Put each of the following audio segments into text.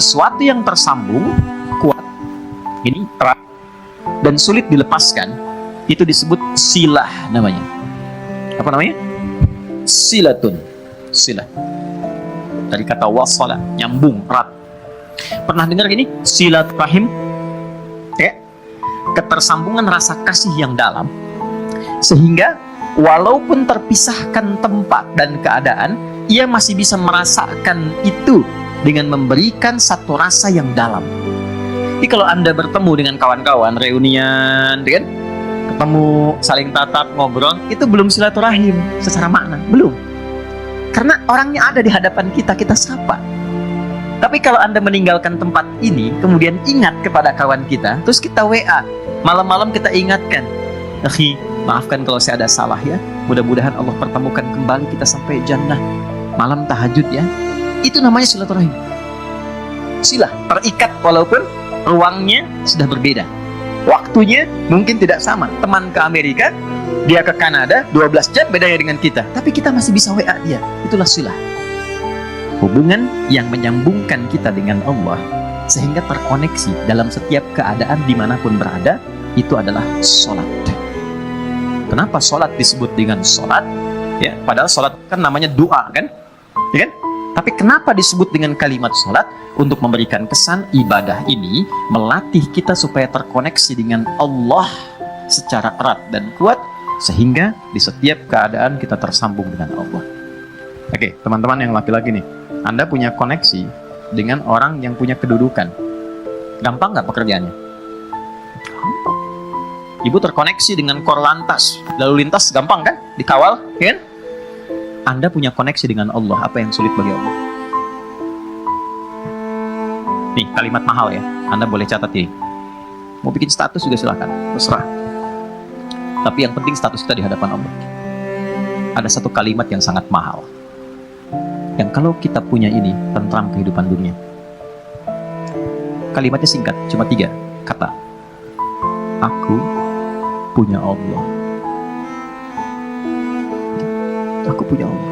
sesuatu yang tersambung, kuat, ini erat, dan sulit dilepaskan, itu disebut silah namanya. Apa namanya? Silatun. Silah. Dari kata wasala, nyambung, erat. Pernah dengar gini? Silaturahim? Ya. Ketersambungan rasa kasih yang dalam, sehingga walaupun terpisahkan tempat dan keadaan, ia masih bisa merasakan itu dengan memberikan satu rasa yang dalam. Jadi kalau Anda bertemu dengan kawan-kawan, reunian, kan? Ketemu, saling tatap, ngobrol, itu belum silaturahim secara makna, belum. Karena orangnya ada di hadapan kita, kita sapa. Tapi kalau Anda meninggalkan tempat ini, kemudian ingat kepada kawan kita, terus kita WA, malam-malam kita ingatkan, akhi, maafkan kalau saya ada salah ya, mudah-mudahan Allah pertemukan kembali kita sampai jannah, malam tahajud ya. Itu namanya silaturahim. Silah, terikat walaupun ruangnya sudah berbeda, waktunya mungkin tidak sama. Teman ke Amerika, dia ke Kanada, 12 jam bedanya dengan kita, tapi kita masih bisa WA dia. Itulah silah. Hubungan yang menyambungkan kita dengan Allah sehingga terkoneksi dalam setiap keadaan dimanapun berada, itu adalah sholat. Kenapa sholat disebut dengan sholat? Ya, padahal sholat kan namanya doa kan? Ya kan? Tapi kenapa disebut dengan kalimat sholat? Untuk memberikan kesan ibadah ini melatih kita supaya terkoneksi dengan Allah secara erat dan kuat, sehingga di setiap keadaan kita tersambung dengan Allah. Oke, teman-teman yang laki-laki nih, Anda punya koneksi dengan orang yang punya kedudukan. Gampang nggak pekerjaannya? Gampang. Ibu terkoneksi dengan Korlantas, lalu lintas gampang kan? Dikawal, ya kan? Anda punya koneksi dengan Allah, apa yang sulit bagi Allah? Nih, kalimat mahal ya, Anda boleh catat ini. Mau bikin status juga silakan, terserah. Tapi yang penting status kita di hadapan Allah. Ada satu kalimat yang sangat mahal, yang kalau kita punya ini, tentram kehidupan dunia. Kalimatnya singkat, cuma 3 kata. Aku punya Allah. Aku punya Allah.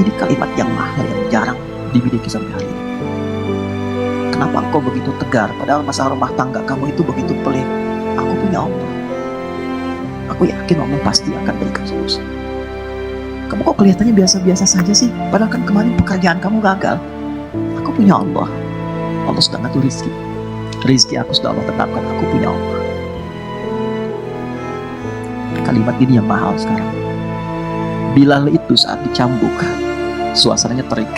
Ini kalimat yang mahal, yang jarang dimiliki sampai hari ini. Kenapa engkau begitu tegar, padahal masalah rumah tangga kamu itu begitu pelik? Aku punya Allah. Aku yakin Allah pasti akan berikan solusi. Kamu kok kelihatannya biasa-biasa saja sih? Padahal kan kemarin pekerjaan kamu gagal. Aku punya Allah. Allah sudah ngatur rizki. Rizki aku sudah Allah tetapkan. Aku punya Allah. Kalimat ini yang mahal sekarang. Bilal itu saat dicambuk, suasananya terik,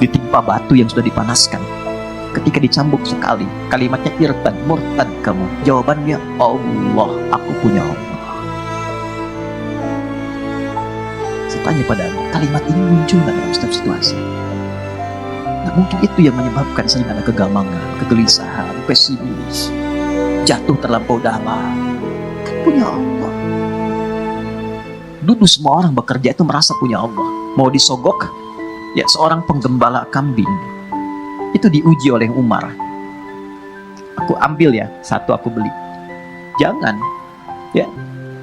ditimpa batu yang sudah dipanaskan. Ketika dicambuk sekali, kalimatnya irtad, murtad kamu. Jawabannya Allah, aku punya Allah. Saya tanya pada Anda, kalimat ini muncul nggak dalam setiap situasi? Nah, mungkin itu yang menyebabkan sehingga ada kegamangan, kegelisahan, pesimis, jatuh terlampau dalam. Kan punya Allah. Dulu semua orang bekerja itu merasa punya Allah. Mau disogok, ya seorang penggembala kambing itu diuji oleh Umar. Aku ambil ya, satu aku beli. Jangan, ya,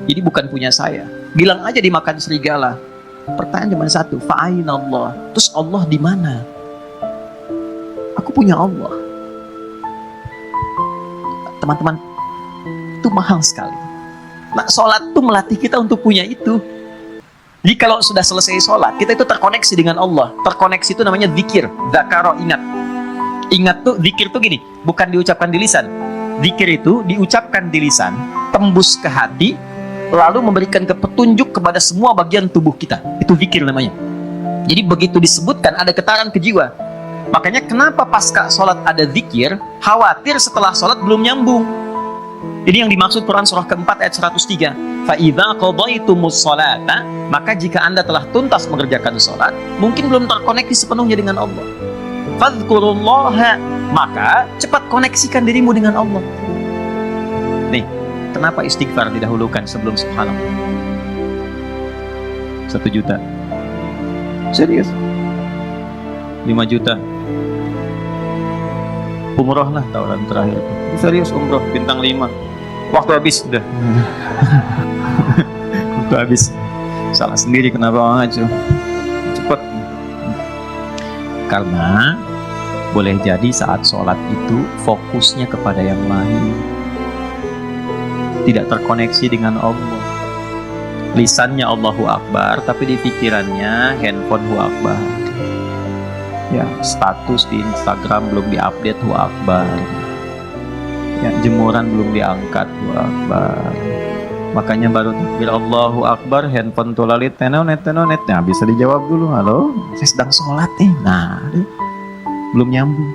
ini bukan punya saya. Bilang aja dimakan serigala. Pertanyaan cuma satu, fa'aina Allah. Terus Allah di mana? Aku punya Allah. Teman-teman, itu mahal sekali. Nah, sholat itu melatih kita untuk punya itu. Jadi kalau sudah selesai sholat, kita itu terkoneksi dengan Allah. Terkoneksi itu namanya zikir, dzakaro, ingat. Ingat tuh, zikir tuh gini, bukan diucapkan di lisan. Zikir itu diucapkan di lisan, tembus ke hati, lalu memberikan petunjuk kepada semua bagian tubuh kita. Itu zikir namanya. Jadi begitu disebutkan, ada getaran ke jiwa. Makanya kenapa pasca sholat ada zikir, khawatir setelah sholat belum nyambung. Ini yang dimaksud Quran surah keempat ayat 103. Fa'idha qadaytumus sholata, maka jika Anda telah tuntas mengerjakan sholat, mungkin belum terkoneksi sepenuhnya dengan Allah. Fadhkurullaha, maka cepat koneksikan dirimu dengan Allah. Nih, kenapa istighfar didahulukan sebelum subhanallah? 1 juta. Serius? 5 juta. Umroh lah tawaran terakhir. Serius umroh bintang 5. Waktu habis udah. Waktu habis. Salah sendiri kenapa ngaco. Cepat. Karena boleh jadi saat sholat itu fokusnya kepada yang lain, tidak terkoneksi dengan Allah. Lisannya Allahu Akbar, tapi di pikirannya handphone Hu Akbar. Ya, status di Instagram belum diupdate Hu Akbar. Ya, jemuran belum diangkat Hu Akbar. Makanya baru takbir Allahu Akbar, handphone tulalit tenonet. Nah, bisa dijawab dulu, halo, saya sedang sholat nih. Nah, belum nyambung.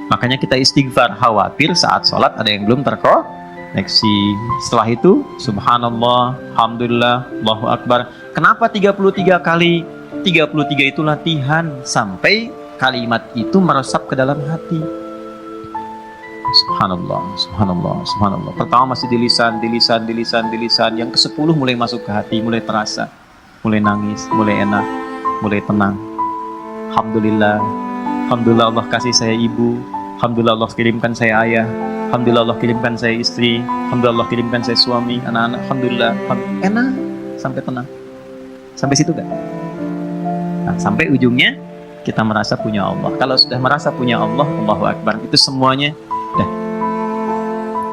Makanya kita istighfar, khawatir saat sholat ada yang belum terkoneksi. Setelah itu, subhanallah, alhamdulillah, Allahu Akbar. Kenapa 33 kali? 33 itu latihan sampai kalimat itu meresap ke dalam hati. Subhanallah, subhanallah, subhanallah. Pertama masih di lisan. Yang ke-10 mulai masuk ke hati, mulai terasa, mulai nangis, mulai enak, mulai tenang. Alhamdulillah, alhamdulillah Allah kasih saya ibu, alhamdulillah Allah kirimkan saya ayah, alhamdulillah Allah kirimkan saya istri, alhamdulillah Allah kirimkan saya suami, anak-anak, alhamdulillah, enak, sampai tenang. Sampai situ kan? Nah, sampai ujungnya kita merasa punya Allah. Kalau sudah merasa punya Allah, Allahu Akbar, itu semuanya dah.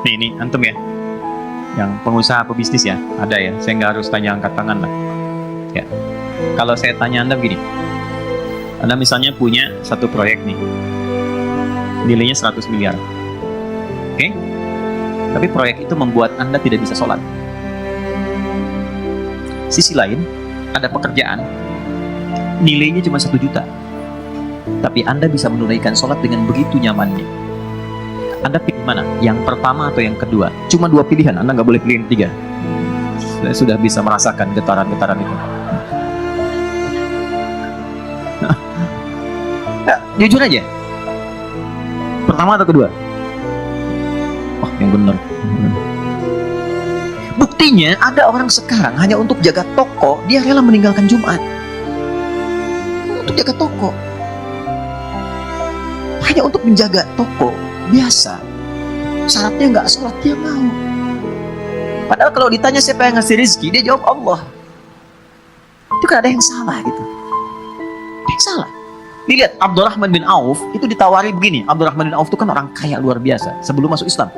Nih antum ya, yang pengusaha pebisnis ya, ada ya, saya nggak harus tanya angkat tangan lah ya. Kalau saya tanya Anda begini, Anda misalnya punya satu proyek nih, nilainya 100 miliar, oke? Tapi proyek itu membuat Anda tidak bisa sholat. Sisi lain, ada pekerjaan nilainya cuma 1 juta, tapi Anda bisa menunaikan sholat dengan begitu nyamannya. Anda pilih mana? Yang pertama atau yang kedua? Cuma 2 pilihan, Anda nggak boleh pilih yang 3. Saya sudah bisa merasakan getaran-getaran itu. Nah, jujur aja, pertama atau kedua? Oh, yang benar. Buktinya ada orang sekarang hanya untuk jaga toko, dia rela meninggalkan Jumat untuk jaga toko, hanya untuk menjaga toko biasa, syaratnya nggak sholat dia mau. Padahal kalau ditanya siapa yang ngasih rezeki, dia jawab Allah. Itu kan ada yang salah gitu, ada yang salah. Dilihat Abdurrahman bin Auf itu ditawari begini. Abdurrahman bin Auf itu kan orang kaya luar biasa sebelum masuk Islam,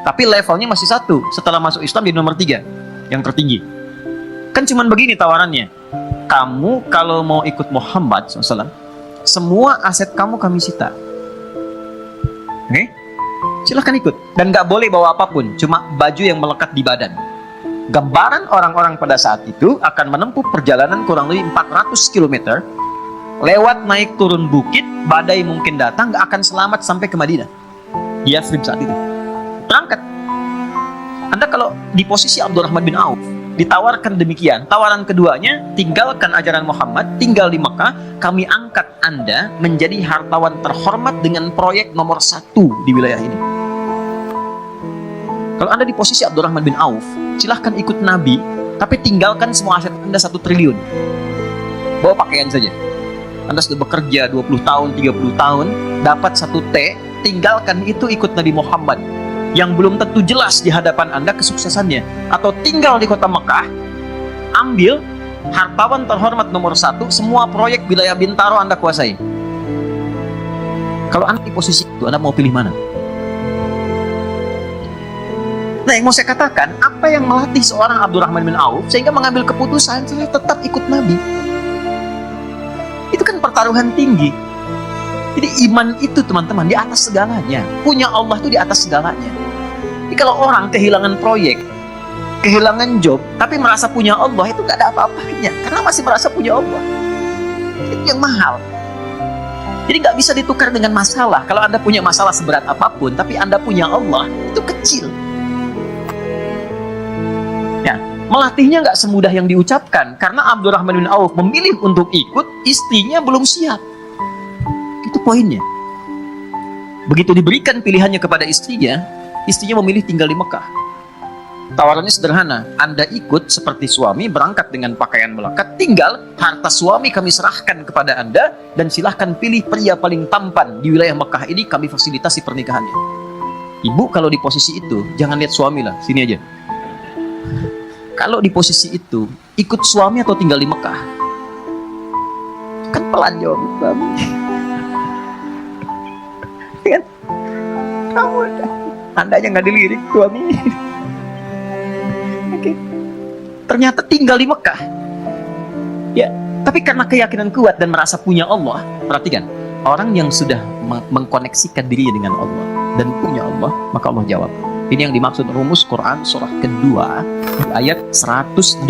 tapi levelnya masih 1. Setelah masuk Islam di nomor 3, yang tertinggi. Kan cuman begini tawarannya, kamu kalau mau ikut Muhammad SAW, semua aset kamu kami sita. Oke? Silahkan ikut. Dan gak boleh bawa apapun, cuma baju yang melekat di badan. Gambaran orang-orang pada saat itu akan menempuh perjalanan kurang lebih 400 km, lewat naik turun bukit, badai mungkin datang, gak akan selamat sampai ke Madinah. Di Yathrib saat itu. Berangkat. Anda kalau di posisi Abdurrahman bin Auf, ditawarkan demikian, tawaran keduanya, tinggalkan ajaran Muhammad, tinggal di Mekah, kami angkat Anda menjadi hartawan terhormat dengan proyek nomor 1 di wilayah ini. Kalau Anda di posisi Abdurrahman bin Auf, silahkan ikut Nabi, tapi tinggalkan semua aset Anda 1 triliun. Bawa pakaian saja. Anda sudah bekerja 20 tahun, 30 tahun, dapat 1 T, tinggalkan itu, ikut Nabi Muhammad yang belum tentu jelas di hadapan Anda kesuksesannya. Atau tinggal di kota Mekah, ambil hartawan terhormat nomor 1, semua proyek wilayah Bintaro Anda kuasai. Kalau Anda di posisi itu, Anda mau pilih mana? Nah, yang mau saya katakan, apa yang melatih seorang Abdurrahman bin Auf sehingga mengambil keputusan saya tetap ikut Nabi? Itu kan pertaruhan tinggi. Jadi iman itu teman-teman di atas segalanya. Punya Allah itu di atas segalanya. Jadi kalau orang kehilangan proyek, kehilangan job, tapi merasa punya Allah, itu gak ada apa-apanya. Karena masih merasa punya Allah. Itu yang mahal. Jadi gak bisa ditukar dengan masalah. Kalau Anda punya masalah seberat apapun, tapi Anda punya Allah, itu kecil. Ya, melatihnya gak semudah yang diucapkan. Karena Abdurrahman bin Auf memilih untuk ikut, istrinya belum siap. Itu poinnya. Begitu diberikan pilihannya kepada istrinya memilih tinggal di Mekah. Tawarannya sederhana, Anda ikut seperti suami, berangkat dengan pakaian melekat, tinggal harta suami kami serahkan kepada Anda, dan silahkan pilih pria paling tampan di wilayah Mekah ini, kami fasilitasi pernikahannya. Ibu kalau di posisi itu, jangan lihat suami lah, sini aja. Kalau di posisi itu, ikut suami atau tinggal di Mekah? Kan pelan jawab. kan? Kamu Anda aja nggak dilirik suami. Oke. Ternyata tinggal di Mekah. Ya, tapi karena keyakinan kuat dan merasa punya Allah, perhatikan, orang yang sudah mengkoneksikan dirinya dengan Allah dan punya Allah, maka Allah jawab. Ini yang dimaksud rumus Quran surah kedua ayat 152.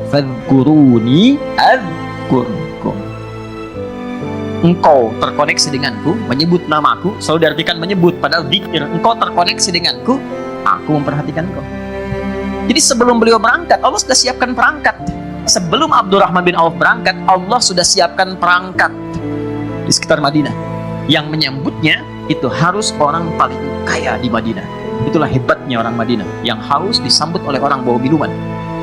Fadhkuruni adzkurkum. Engkau terkoneksi denganku, menyebut namaku, selalu diartikan menyebut, padahal zikir. Engkau terkoneksi denganku, aku memperhatikan engkau. Jadi sebelum beliau berangkat, Allah sudah siapkan perangkat. Sebelum Abdurrahman bin Auf berangkat, Allah sudah siapkan perangkat di sekitar Madinah. Yang menyambutnya itu harus orang paling kaya di Madinah. Itulah hebatnya orang Madinah. Yang haus disambut oleh orang bawa minuman,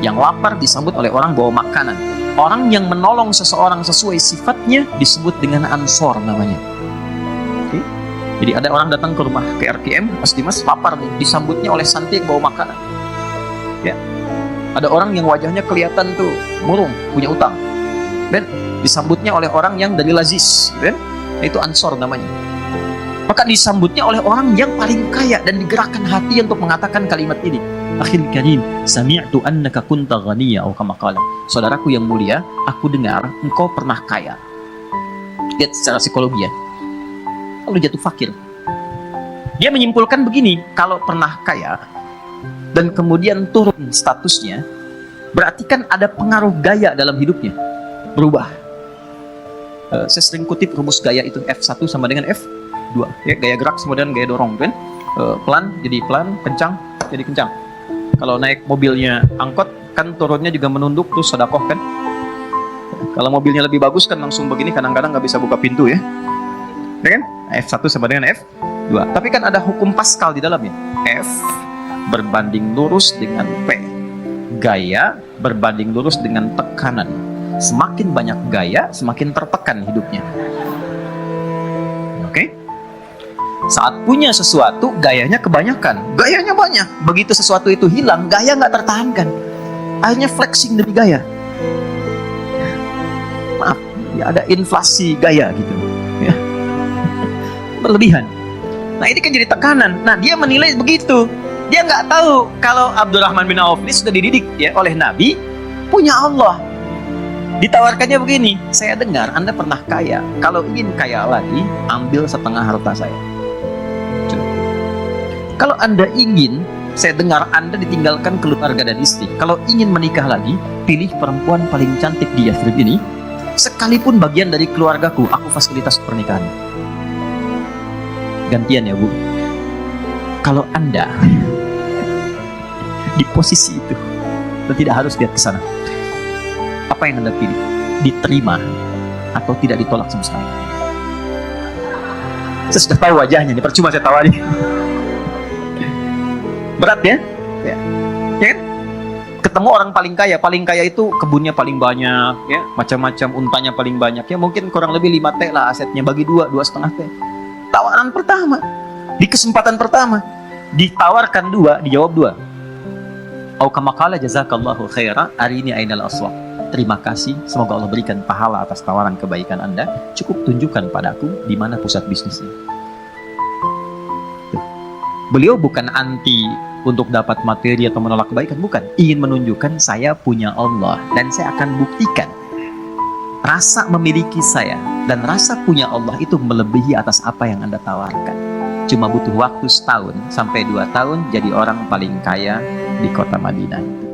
yang lapar disambut oleh orang bawa makanan. Orang yang menolong seseorang sesuai sifatnya disebut dengan ansor namanya. Oke? Jadi ada orang datang ke rumah ke RKM, Mas Dimas lapar nih, disambutnya oleh santi yang bawa makanan. Ya. Ada orang yang wajahnya kelihatan tuh murung, punya utang, dan disambutnya oleh orang yang dari Lazis, kan? Itu ansor namanya. Maka disambutnya oleh orang yang paling kaya dan digerakkan hati untuk mengatakan kalimat ini. Akhil karim, sami'tu annaka kunta ghaniya atau kama qala. Saudaraku yang mulia, aku dengar engkau pernah kaya. Lihat secara psikologi ya. Lalu jatuh fakir. Dia menyimpulkan begini, kalau pernah kaya dan kemudian turun statusnya, berarti kan ada pengaruh gaya dalam hidupnya, berubah. Saya sering kutip rumus gaya itu F1 sama dengan F2, ya, gaya gerak sama dengan gaya dorong, kan? Pelan jadi pelan, kencang jadi kencang. Kalau naik mobilnya angkot kan turunnya juga menunduk, terus sedekah kan. Kalau mobilnya lebih bagus kan langsung begini, kadang-kadang nggak bisa buka pintu ya, ya kan? F1 sama dengan F2. Tapi kan ada hukum Pascal di dalamnya. F berbanding lurus dengan P. Gaya berbanding lurus dengan tekanan. Semakin banyak gaya, semakin tertekan hidupnya. Oke? Saat punya sesuatu, gayanya kebanyakan. Gayanya banyak. Begitu sesuatu itu hilang, gaya nggak tertahankan. Akhirnya flexing demi gaya. Maaf, ya ada inflasi gaya gitu. Ya. Berlebihan. Nah ini kan jadi tekanan. Nah dia menilai begitu. Dia nggak tahu kalau Abdurrahman bin Auf ini sudah dididik ya oleh Nabi, punya Allah. Ditawarkannya begini, saya dengar Anda pernah kaya. Kalau ingin kaya lagi, ambil setengah harta saya. Coba. Kalau Anda ingin, saya dengar Anda ditinggalkan keluarga dan istri. Kalau ingin menikah lagi, pilih perempuan paling cantik di Yathrib ini. Sekalipun bagian dari keluargaku, aku fasilitas pernikahan. Gantian ya Bu. Kalau Anda di posisi itu, dan tidak harus lihat ke sana, apa yang Anda pilih? Diterima atau tidak ditolak sama sekali? Saya sudah tahu wajahnya, ini percuma saya tawari. Berat ya? Ya kan? Ketemu orang paling kaya itu kebunnya paling banyak, ya, macam-macam, untanya paling banyak, ya mungkin kurang lebih 5T lah asetnya, bagi 2,5 T. Tawaran pertama, di kesempatan pertama, ditawarkan 2, dijawab 2. Au kama qala jazakallahu khaira arini ainal aswaq. Terima kasih, semoga Allah berikan pahala atas tawaran kebaikan Anda. Cukup tunjukkan padaku di mana pusat bisnisnya. Beliau bukan anti untuk dapat materi atau menolak kebaikan, bukan. Ingin menunjukkan saya punya Allah dan saya akan buktikan rasa memiliki saya dan rasa punya Allah itu melebihi atas apa yang Anda tawarkan. Cuma butuh waktu 1 tahun sampai 2 tahun jadi orang paling kaya di kota Madinah.